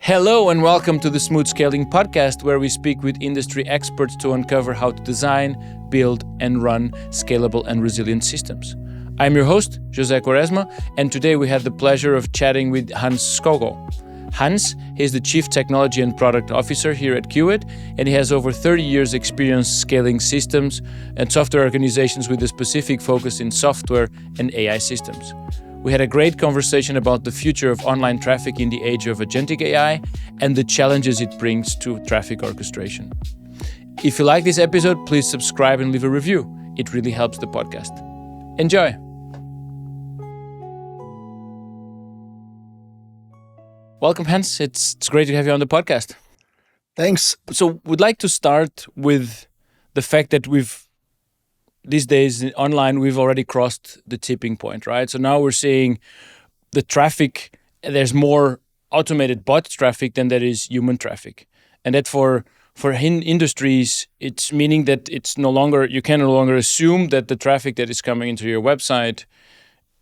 Hello and welcome to the Smooth Scaling podcast, where we speak with industry experts to uncover how to design, build, and run scalable and resilient systems. I'm your host, José Quaresma, and today we had the pleasure of chatting with Hans Skovgaard. Hans is the Chief Technology and Product Officer here at Qt, and he has over 30 years experience scaling systems and software organizations with a specific focus in software and AI systems. We had a great conversation about the future of online traffic in the age of Agentic AI and the challenges it brings to traffic orchestration. If you like this episode, please subscribe and leave a review. It really helps the podcast. Enjoy! Welcome, Hans. It's great to have you on the podcast. Thanks. So we'd like to start with the fact that these days online, we've already crossed the tipping point, right? So now we're seeing the traffic, there's more automated bot traffic than there is human traffic. And that for industries, it's meaning that you can no longer assume that the traffic that is coming into your website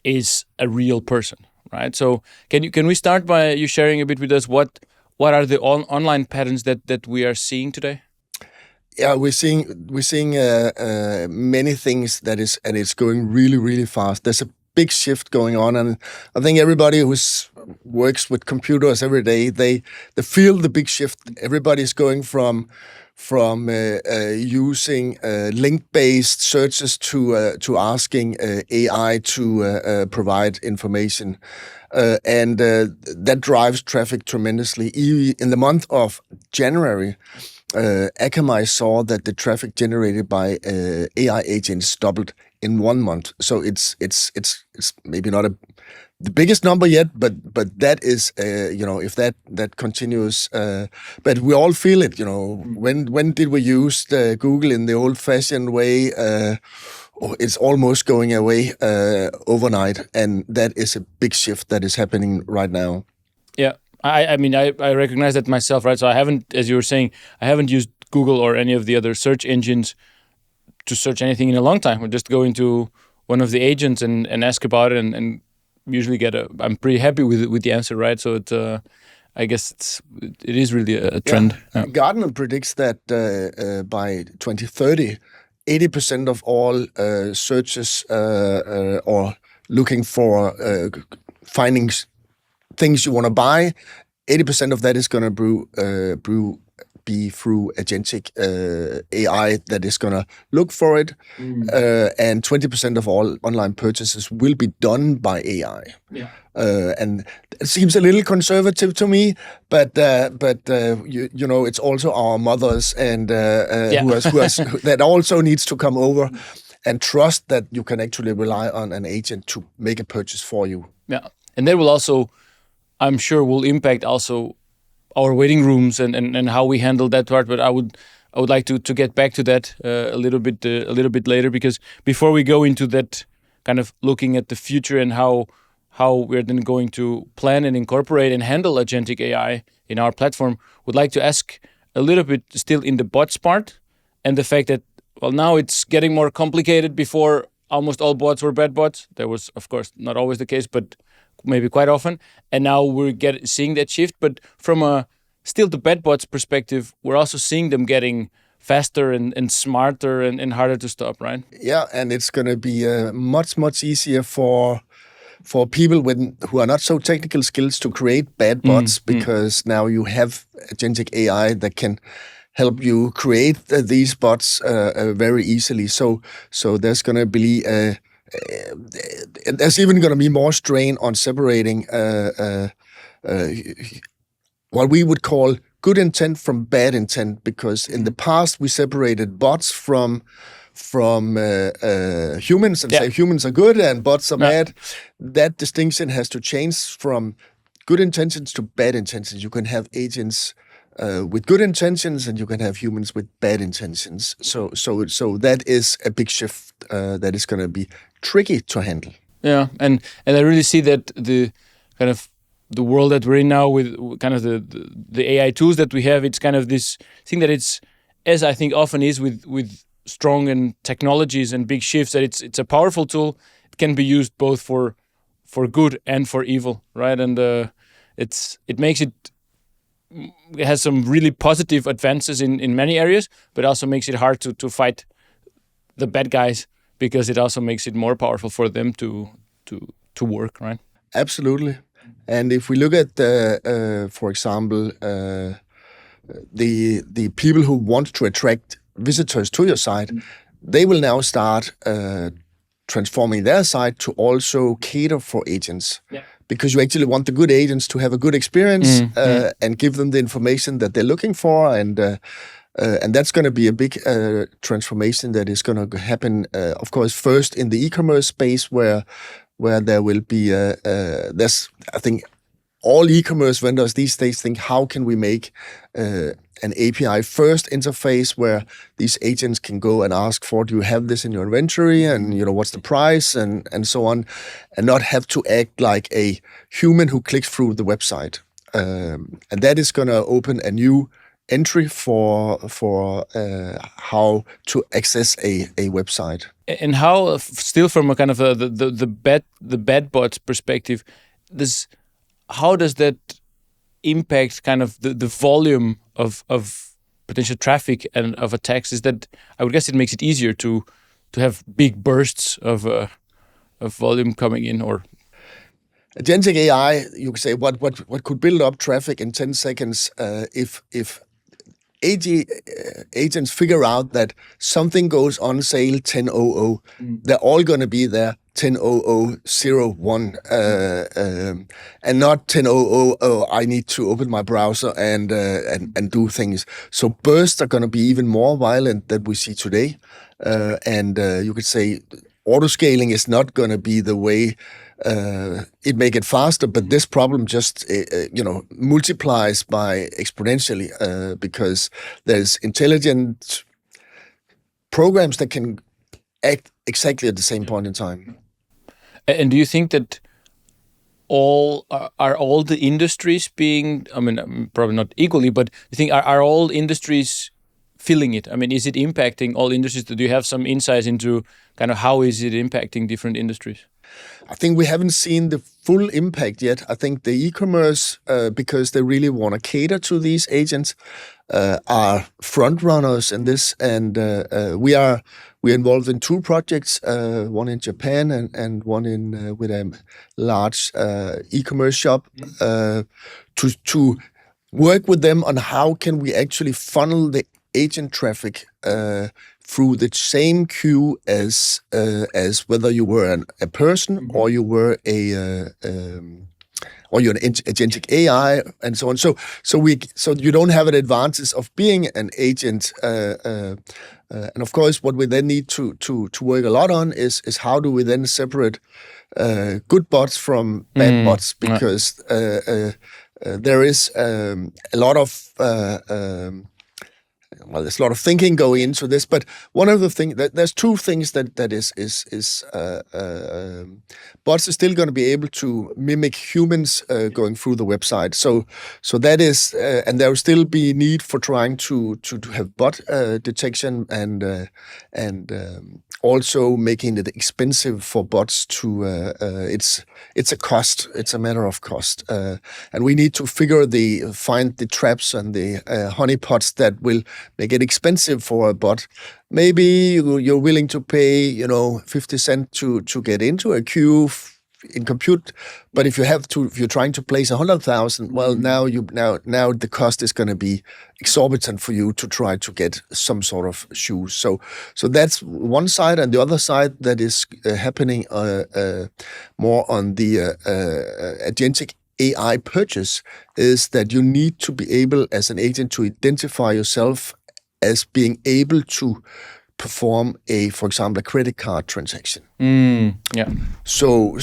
is a real person, right? So can we start by you sharing a bit with us what are the online patterns that we are seeing today? Yeah, we're seeing many things and it's going really, really fast. There's a big shift going on, and I think everybody who works with computers every day, they feel the big shift. Everybody's going from using link-based searches to asking AI to provide information, and that drives traffic tremendously. In the month of January, Akamai saw that the traffic generated by AI agents doubled in 1 month. So it's maybe not the biggest number yet, but that is if that continues. But we all feel it. When did we use Google in the old-fashioned way? It's almost going away overnight, and that is a big shift that is happening right now. Yeah. I mean, I recognize that myself, right? So I haven't, as you were saying, I haven't used Google or any of the other search engines to search anything in a long time. I just go into one of the agents and ask about it and usually I'm pretty happy with the answer, right? So I guess it is really a trend. Yeah. Gartner predicts that by 2030, 80% of all searches or looking for finding things you want to buy, 80% of that is going to be through Agentic AI that is going to look for it, and 20% of all online purchases will be done by AI. Yeah. And it seems a little conservative to me, but it's also our mothers and who that also needs to come over and trust that you can actually rely on an agent to make a purchase for you. Yeah, and that will also, I'm sure, will impact also our waiting rooms and how we handle that part. But I would like to get back to that a little bit later, because before we go into that kind of looking at the future and how we're then going to plan and incorporate and handle Agentic AI in our platform, would like to ask a little bit still in the bots part and the fact that, well, now it's getting more complicated. Before, almost all bots were bad bots. That was, of course, not always the case, but maybe quite often. And now we're seeing that shift. But from still the bad bots perspective, we're also seeing them getting faster and smarter and harder to stop, right? Yeah, and it's going to be much easier for people who are not so technical skills to create bad bots, because now you have Agentic AI that can help you create these bots very easly. So there's going to be there's even going to be more strain on separating what we would call good intent from bad intent, because in the past we separated bots from humans and say humans are good and bots are bad. That distinction has to change from good intentions to bad intentions. You can have agents with good intentions and you can have humans with bad intentions. So that is a big shift that is going to be tricky to handle. Yeah, and I really see that the kind of the world that we're in now with kind of the AI tools that we have, it's kind of this thing that it's, as I think often is with strong and technologies and big shifts, that it's a powerful tool. It can be used both for good and for evil, right? And it makes it has some really positive advances in many areas, but also makes it hard to fight the bad guys, because it also makes it more powerful for them to work, right? Absolutely. And if we look at for example, the people who want to attract visitors to your site, they will now start transforming their site to also cater for agents. Yeah. Because you actually want the good agents to have a good experience and give them the information that they're looking for, and that's going to be a big transformation that is going to happen. Of course, first in the e-commerce space, where there will be there's, I think, all e-commerce vendors these days think, how can we make an API first interface where these agents can go and ask for, do you have this in your inventory, and what's the price, and so on, and not have to act like a human who clicks through the website. And that is going to open a new entry for how to access a website. And how, still from a kind of the bad bots perspective, how does that impact kind of the volume of potential traffic and of attacks? Is that, I would guess, it makes it easier to have big bursts of volume coming in? Or Agentic AI, you could say, what could build up traffic in 10 seconds if agents figure out that something goes on sale 10:00, they're all going to be there 10:01, and not 10:00. Oh, I need to open my browser and do things. So bursts are going to be even more violent than we see today, and you could say autoscaling is not going to be the way. It make it faster, but this problem just multiplies by exponentially because there's intelligent programs that can act exactly at the same point in time. And do you think that all the industries being, I mean, probably not equally, but you think are all industries feeling it? I mean, is it impacting all industries? Do you have some insights into kind of how is it impacting different industries? I think we haven't seen the full impact yet. I think the e-commerce, because they really want to cater to these agents, are front runners in this, and we're involved in two projects, one in Japan and one in with a large e-commerce shop, to work with them on how can we actually funnel the agent traffic through the same queue as whether you were a person or you were or you're an agentic AI and so on. So you don't have an advantage of being an agent. And of course, what we then need to work a lot on is how do we then separate good bots from bad bots, because there is a lot of there's a lot of thinking going into this, but one of the things there's two things that is bots are still going to be able to mimic humans going through the website. So that is, and there will still be need for trying to have bot detection and also making it expensive for bots to. It's a cost. It's a matter of cost, and we need to find the traps and the honeypots that will make it expensive for a bot. Maybe you're willing to pay 50 cents to get into a queue in compute, but if you're trying to place 100,000, well, now the cost is going to be exorbitant for you to try to get some sort of shoes. So that's one side, and the other side that is happening more on the agentic AI purchase is that you need to be able, as an agent, to identify yourself as being able to perform for example, a credit card transaction. Yeah. So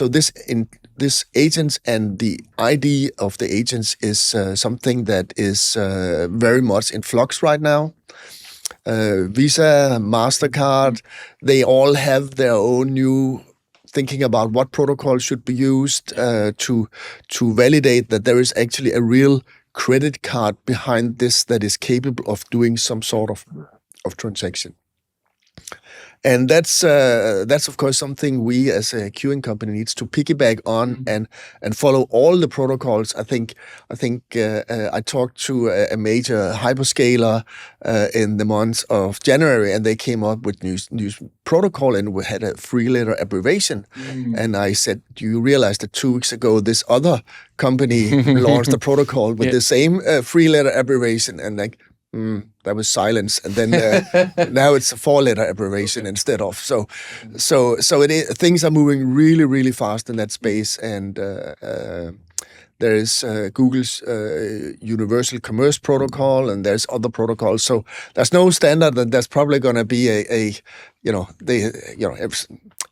this agents and the ID of the agents is something that is very much in flux right now. Visa, MasterCard, they all have their own new thinking about what protocol should be used to validate that there is actually a real credit card behind this that is capable of doing some sort of transaction. And that's of course something we as a queuing company needs to piggyback on and follow all the protocols. I think I talked to a major hyperscaler in the month of January, and they came up with new protocol, and we had a 3-letter abbreviation. And I said, "Do you realize that 2 weeks ago this other company launched a protocol with the same 3-letter abbreviation?" And like, that was silence, and then now it's a 4-letter abbreviation instead of. So things are moving really, really fast in that space, and there is Google's Universal Commerce Protocol, and there's other protocols. So there's no standard, and there's probably going to be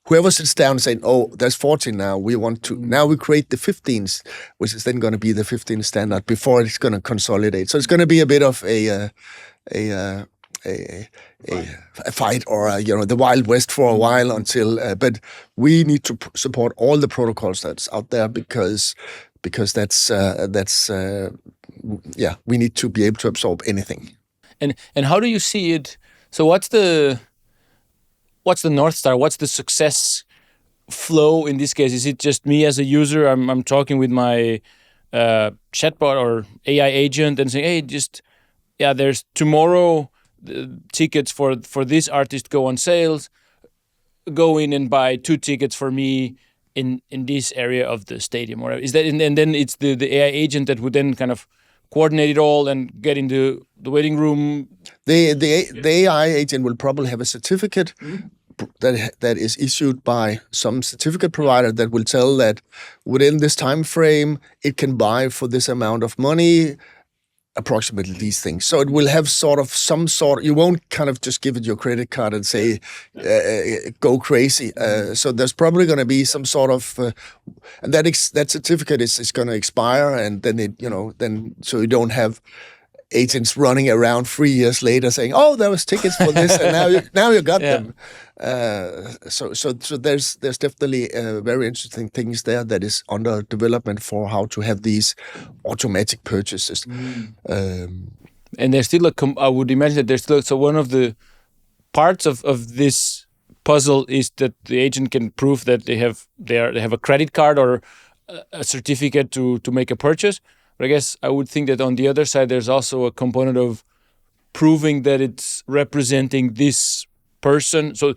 whoever sits down and saying, "Oh, there's 14 now. Now we create the 15th, which is then going to be the 15th standard before it's going to consolidate." So it's going to be a bit of a fight, or the Wild West for a while until. But we need to support all the protocols that's out there because that's we need to be able to absorb anything. And how do you see it? So what's the North Star? What's the success flow in this case? Is it just me as a user? I'm talking with my chatbot or AI agent and saying, "Hey, there's tomorrow tickets for this artist go on sales. Go in and buy 2 tickets for me in this area of the stadium." Or is that? And then it's the AI agent that would then kind of coordinate it all and get into the waiting room. The AI agent will probably have a certificate that is issued by some certificate provider that will tell that within this time frame it can buy for this amount of money approximately these things. So it will have you won't kind of just give it your credit card and say go crazy. So there's probably going to be some sort of and that certificate is going to expire, and then so you don't have agents running around 3 years later saying, "Oh, there was tickets for this, and now you got them." So there's definitely very interesting things there that is under development for how to have these automatic purchases. And there's still I would imagine that there's still, so one of the parts of this puzzle is that the agent can prove that they have a credit card or a certificate to make a purchase. But I guess I would think that on the other side, there's also a component of proving that it's representing this person. So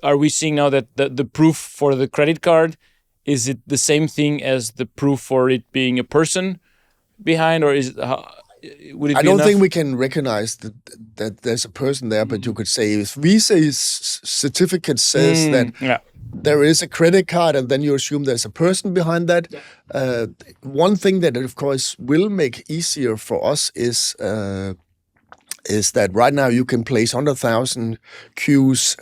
are we seeing now that the proof for the credit card, is it the same thing as the proof for it being a person behind, or is it, would it be I don't enough? think we can recognize that there's a person there, but you could say if Visa's certificate says that there is a credit card, and then you assume there's a person behind that. One thing that, of course, will make easier for us is that right now you can place 100,000 queues,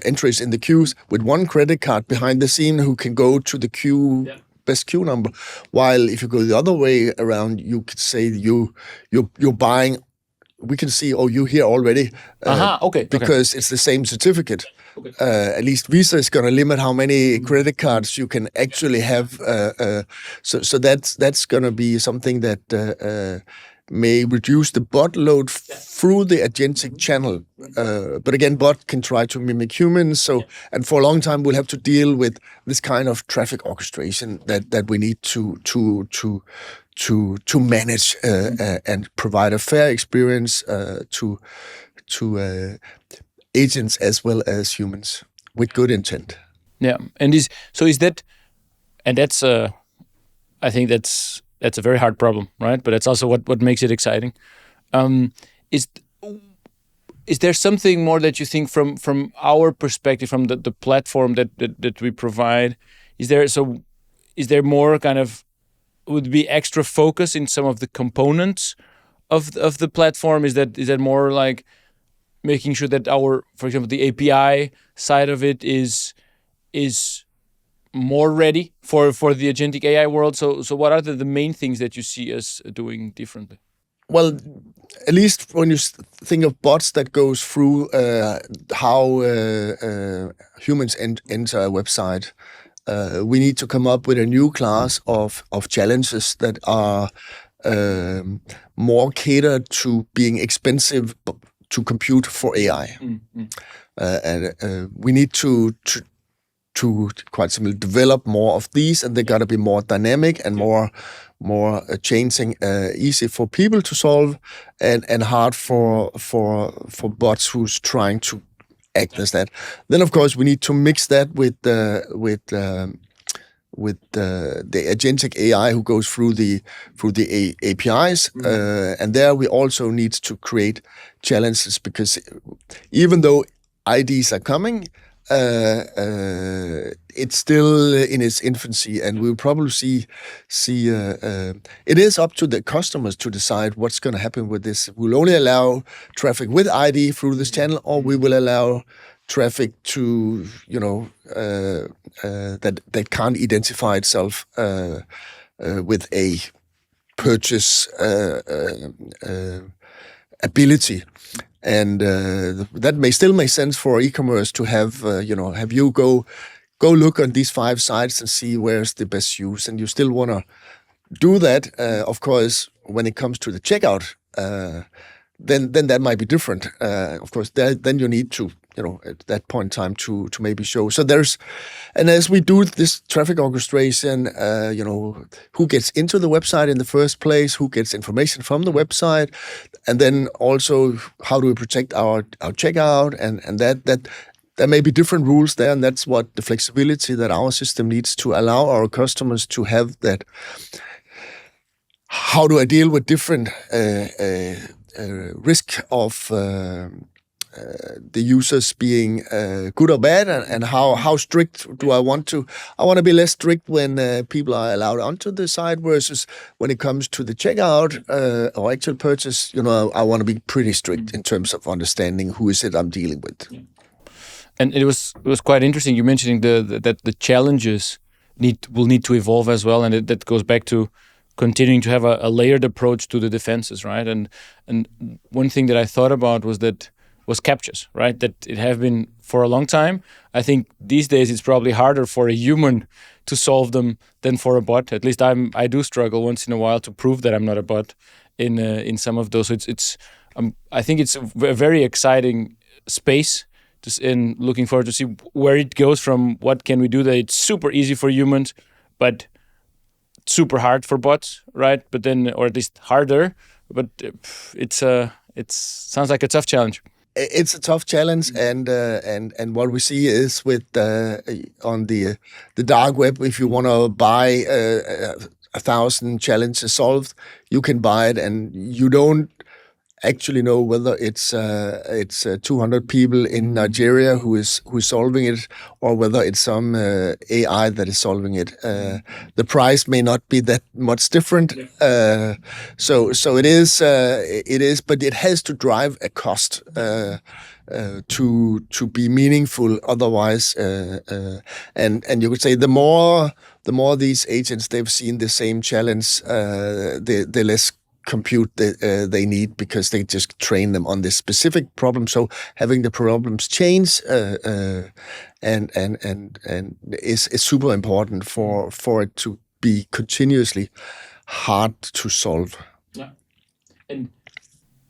entries in the queues with one credit card behind the scene who can go to the queue. Best queue number. While if you go the other way around, you could say you're buying. We can see, oh, you're here already. Because it's the same certificate. At least Visa is going to limit how many credit cards you can actually have. So that's going to be something that may reduce the bot load through the agentic channel. But again, bot can try to mimic humans. And for a long time, we'll have to deal with this kind of traffic orchestration that we need to manage and provide a fair experience to agents as well as humans with good intent. Yeah, and is that, and that's I think that's a very hard problem, right? But that's also what makes it exciting. Is there something more that you think from our perspective, from the platform that we provide? Is there more kind of, would be extra focus in some of the components of the platform? Is that more like making sure that for example, the API side of it is more ready for the agentic AI world? So what are the main things that you see us doing differently? Well, at least when you think of bots that goes through how humans enter a website, we need to come up with a new class of challenges that are more catered to being expensive to compute for AI. And we need to quite simply develop more of these, and they got to be more dynamic and more changing, easy for people to solve, and hard for bots who's trying to act as that. Then of course we need to mix that with the agentic AI who goes through the APIs, and there we also need to create challenges, because even though IDs are coming, it's still in its infancy, and we'll probably see it is up to the customers to decide what's going to happen with this. We'll only allow traffic with ID through this channel, or we will allow traffic to, that can't identify itself with a purchase ability. And that may still make sense for e-commerce to have you go look on these 5 sites and see where's the best use, and you still want to do that. Of course, when it comes to the checkout, then that might be different. Of course, then you need to, at that point in time to maybe show. So and as we do this traffic orchestration, who gets into the website in the first place, who gets information from the website, and then also how do we protect our checkout, and that there may be different rules there, and that's what the flexibility that our system needs to allow our customers to have that. How do I deal with different risk of the users being good or bad, and how strict do I want to? I want to be less strict when people are allowed onto the site, versus when it comes to the checkout or actual purchase. I want to be pretty strict in terms of understanding who is it I'm dealing with. Yeah. And it was quite interesting. You mentioning that the challenges will need to evolve as well, and that goes back to continuing to have a layered approach to the defenses, right? And one thing that I thought about was captchas, right? That it have been for a long time. I think these days it's probably harder for a human to solve them than for a bot. At least I do struggle once in a while to prove that I'm not a bot in some of those. So I think it's a very exciting space, in looking forward to see where it goes from. What can we do that it's super easy for humans, but super hard for bots, right? But then, or at least harder. But it sounds like a tough challenge. It's a tough challenge, and what we see is with on the dark web, if you want to buy 1,000 challenges solved, you can buy it, and you don't actually know whether it's 200 people in Nigeria who's solving it, or whether it's some AI that is solving it. The price may not be that much different. So it is, but it has to drive a cost to be meaningful. Otherwise, and you could say the more these agents they've seen the same challenge, the less compute they need, because they just train them on this specific problem. So having the problems change and is super important for it to be continuously hard to solve. Yeah.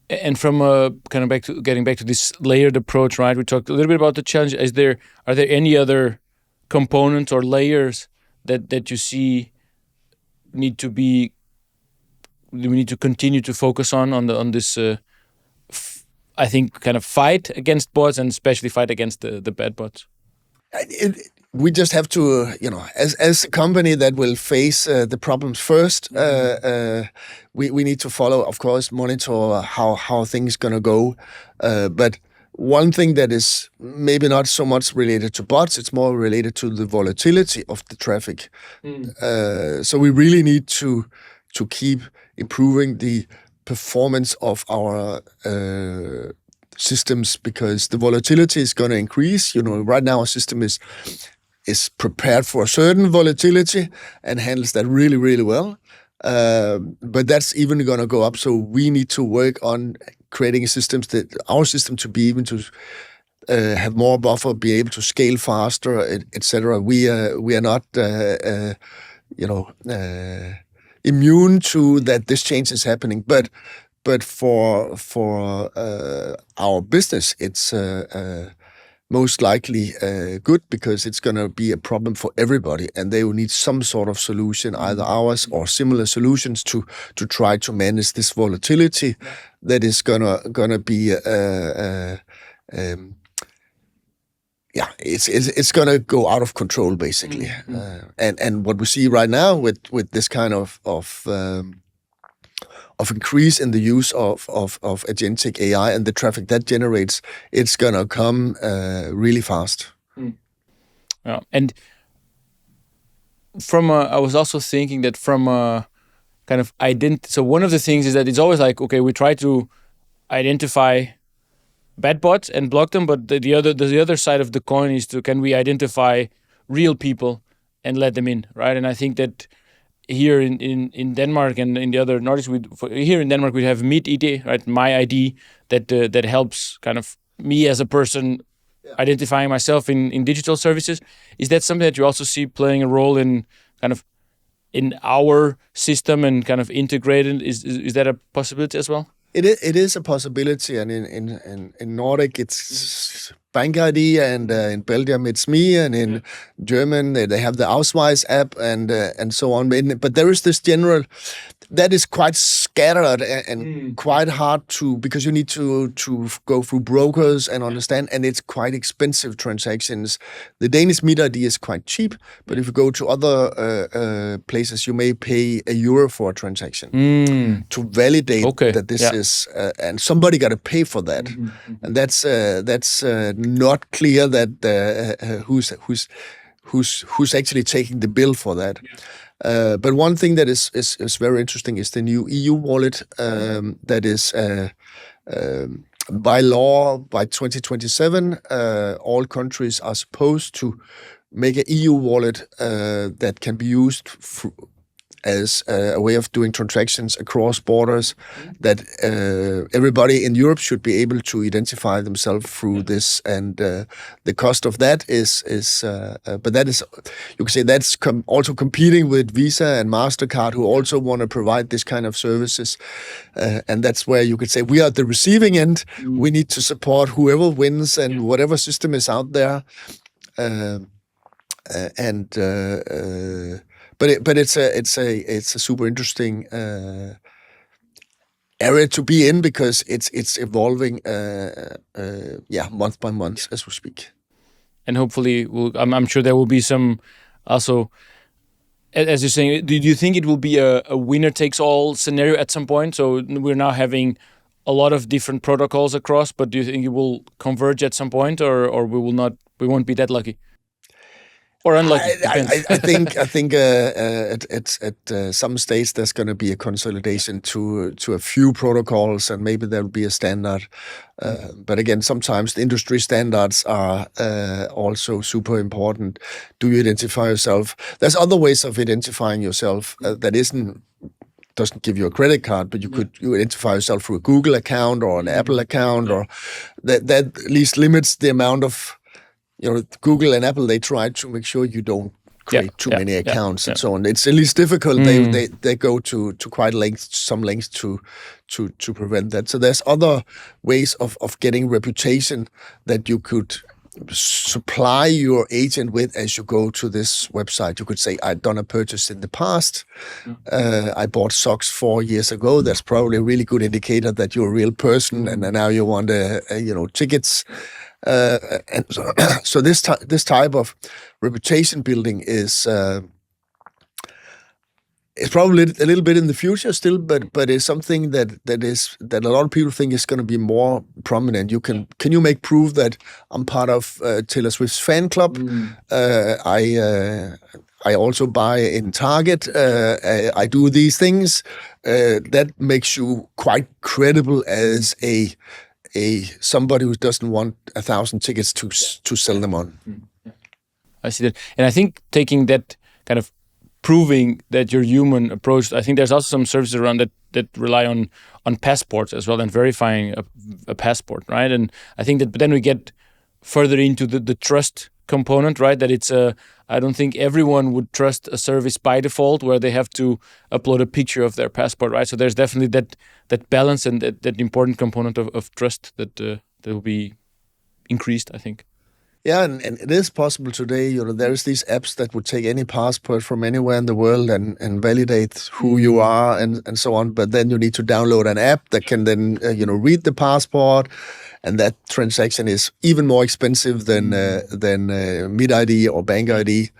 And from kind of getting back to this layered approach, right? We talked a little bit about the challenge. Are there any other components or layers that you see we need to continue to focus on this? I think kind of fight against bots, and especially fight against the bad bots. We just have to, as a company that will face the problems first, we need to follow, of course, monitor how things gonna go. But one thing that is maybe not so much related to bots, it's more related to the volatility of the traffic. So we really need to keep improving the performance of our systems, because the volatility is going to increase. Right now our system is prepared for a certain volatility and handles that really, really well. But that's even going to go up. So we need to work on creating our system to be able to have more buffer, be able to scale faster, etc. We are not, immune to that this change is happening, but but for our business, it's most likely good, because it's going to be a problem for everybody, and they will need some sort of solution, either ours or similar solutions, to try to manage this volatility that is gonna be it's gonna go out of control, basically. And what we see right now with this kind of increase in the use of agentic AI and the traffic that generates, it's gonna come really fast. Yeah, and I was also thinking that from a kind of so one of the things is that it's always like, okay, we try to identify bad bots and block them, but the other side of the coin is can we identify real people and let them in, right? And I think that here in Denmark and in the other Nordics, here in Denmark we have Mit ID, right? My ID that helps kind of me as a person identifying myself in digital services. Is that something that you also see playing a role in kind of in our system and kind of integrated? Is that a possibility as well? It is a possibility, and in Nordic it's Bank ID, and in Belgium it's me, and in German they have the Ausweis app and so on. But there is this general that is quite scattered and quite hard to, because you need to go through brokers and understand, and it's quite expensive transactions. The Danish Mit ID is quite cheap, but if you go to other places, you may pay €1 for a transaction to validate that this is, and somebody got to pay for that, and that's not clear that who's actually taking the bill for that. But one thing that is very interesting is the new EU wallet that is by law, by 2027, all countries are supposed to make an EU wallet that can be used as a way of doing transactions across borders, that everybody in Europe should be able to identify themselves through this, and the cost of that is but that is, you can say, that's also competing with Visa and MasterCard, who also want to provide this kind of services, and that's where you could say we are at the receiving end. We need to support whoever wins and whatever system is out there, But it's a super interesting area to be in, because it's evolving month by month as we speak. And hopefully, I'm sure there will be some also, as you're saying. Do you think it will be a winner takes all scenario at some point? So we're now having a lot of different protocols across, but do you think it will converge at some point, or we will not? We won't be that lucky. Or unlucky. I think at some stage there's going to be a consolidation to a few protocols, and maybe there will be a standard. But again, sometimes the industry standards are also super important. Do you identify yourself? There's other ways of identifying yourself that doesn't give you a credit card, but you identify yourself through a Google account or an Apple account, or that at least limits the amount of. Google and Apple, they try to make sure you don't create too many accounts and so on. It's at least difficult. They go to quite some lengths to prevent that. So there's other ways of getting reputation that you could supply your agent with as you go to this website. You could say, I've done a purchase in the past. I bought socks 4 years ago. That's probably a really good indicator that you're a real person, and now you want tickets. And so this type of reputation building is probably a little bit in the future still, but it's something that a lot of people think is going to be more prominent. Can you make proof that I'm part of Taylor Swift's fan club? I also buy in Target. I do these things. That makes you quite credible as somebody who doesn't want 1,000 tickets to sell them on. I see that, and I think taking that kind of proving that you're human approach. I think there's also some services around that rely on passports as well, and verifying a passport, right? And I think that, but then we get further into the trust component, right? That it's I don't think everyone would trust a service by default where they have to upload a picture of their passport, right? So there's definitely that balance and that important component of trust that will be increased, I think. Yeah, and it is possible today. There's these apps that would take any passport from anywhere in the world and validate who you are and so on. But then you need to download an app that can then read the passport, and that transaction is even more expensive than MidID or Bank ID.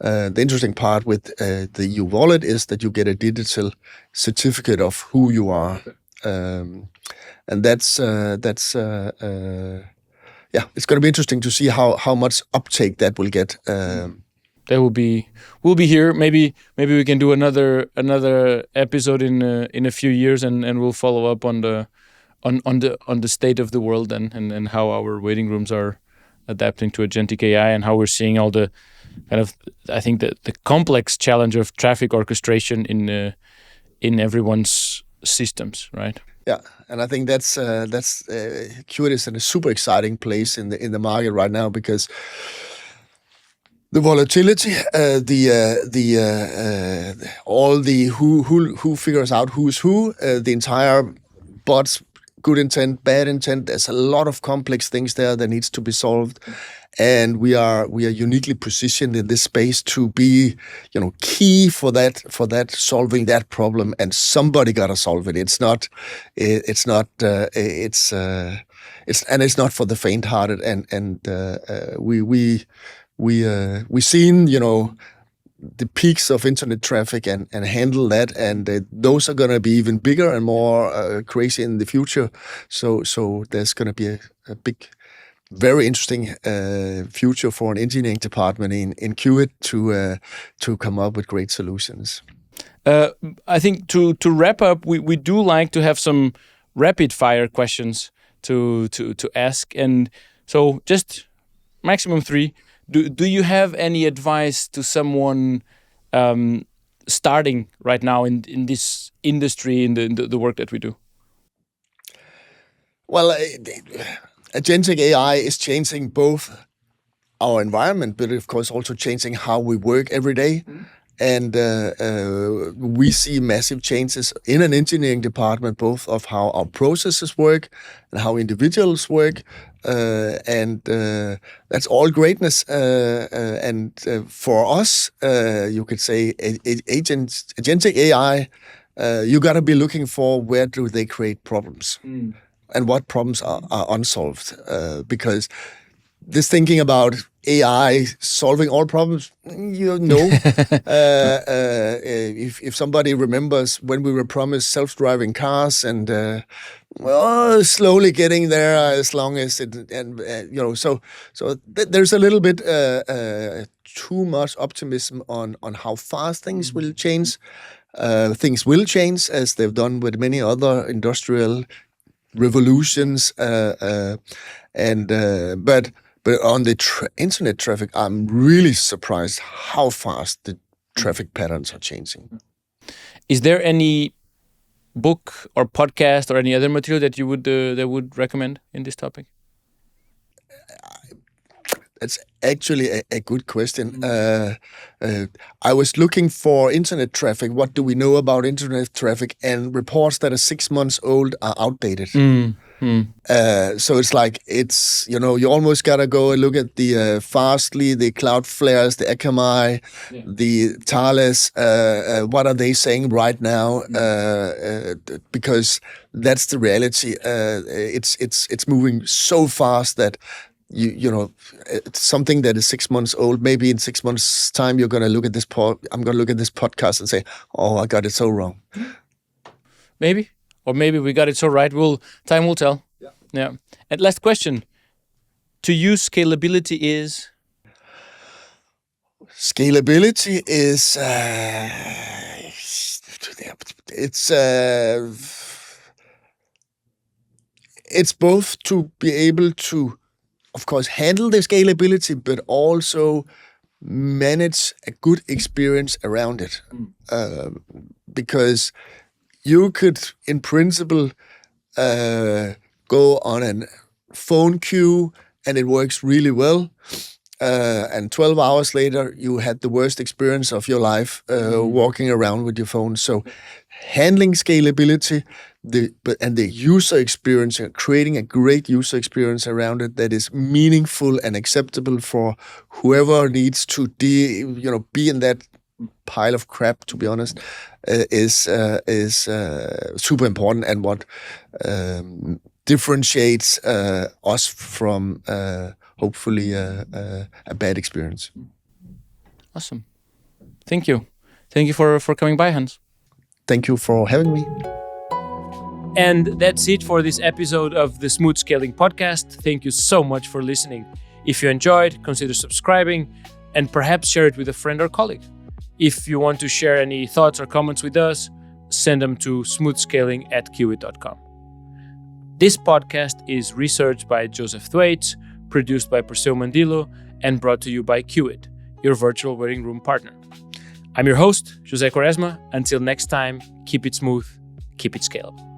The interesting part with the EU wallet is that you get a digital certificate of who you are, and that's. Yeah, it's going to be interesting to see how much uptake that will get. We'll be here. Maybe we can do another episode in a few years, and we'll follow up on the state of the world and how our waiting rooms are adapting to agentic AI and how we're seeing all the kind of, I think, the complex challenge of traffic orchestration in everyone's systems, right? Yeah, and I think that's Qt is in a super exciting place in the market right now, because the volatility, all the who figures out who's who, the entire bots, good intent, bad intent. There's a lot of complex things there that needs to be solved, and we are uniquely positioned in this space to be, key for that solving that problem. And somebody got to solve it. It's not for the faint-hearted. And we seen the peaks of internet traffic and handle that, and those are going to be even bigger and more crazy in the future. So there's going to be a big, very interesting future for an engineering department in Qt to come up with great solutions. I think to wrap up, we do like to have some rapid fire questions to ask, and so just maximum 3. Do you have any advice to someone starting right now in this industry, in the work that we do? Well, agentic AI is changing both our environment, but of course also changing how we work every day. And we see massive changes in an engineering department, both of how our processes work and how individuals work. And that's all greatness. And for us, you could say agentic AI, you got to be looking for where do they create problems and what problems are unsolved. Because this thinking about AI solving all problems, if somebody remembers when we were promised self-driving cars and slowly getting there as long as it, there's a little bit too much optimism on how fast things will change. Things will change, as they've done with many other industrial revolutions, but on the internet traffic, I'm really surprised how fast the traffic patterns are changing. Is there any book or podcast or any other material that you would recommend in this topic? That's actually a good question. I was looking for internet traffic. What do we know about internet traffic? And reports that are 6 months old are outdated. So it's like, you almost got to go and look at the Fastly, the Cloudflares, the Akamai, the Thales. What are they saying right now? Because that's the reality. It's moving so fast that it's something that is 6 months old. Maybe in 6 months' time, you're going to look at this I'm going to look at this podcast and say, "Oh, I got it so wrong." Maybe. Or maybe we got it so right. Time will tell. Yeah. And last question. To you, scalability is? Scalability is it's both to be able to, of course, handle the scalability, but also manage a good experience around it. Because you could, in principle, go on a phone queue and it works really well. and 12 hours later, you had the worst experience of your life walking around with your phone. So handling scalability and the user experience, creating a great user experience around it that is meaningful and acceptable for whoever needs to be in that pile of crap, to be honest, is super important, and what differentiates us from hopefully a bad experience. Awesome. Thank you. Thank you for coming by, Hans. Thank you for having me. And that's it for this episode of the Smooth Scaling podcast. Thank you so much for listening. If you enjoyed, consider subscribing and perhaps share it with a friend or colleague. If you want to share any thoughts or comments with us, send them to smoothscaling@qit.com. This podcast is researched by Joseph Thwaites, produced by Perseo Mandilo, and brought to you by QIT, your virtual waiting room partner. I'm your host, José Quaresma. Until next time, keep it smooth, keep it scalable.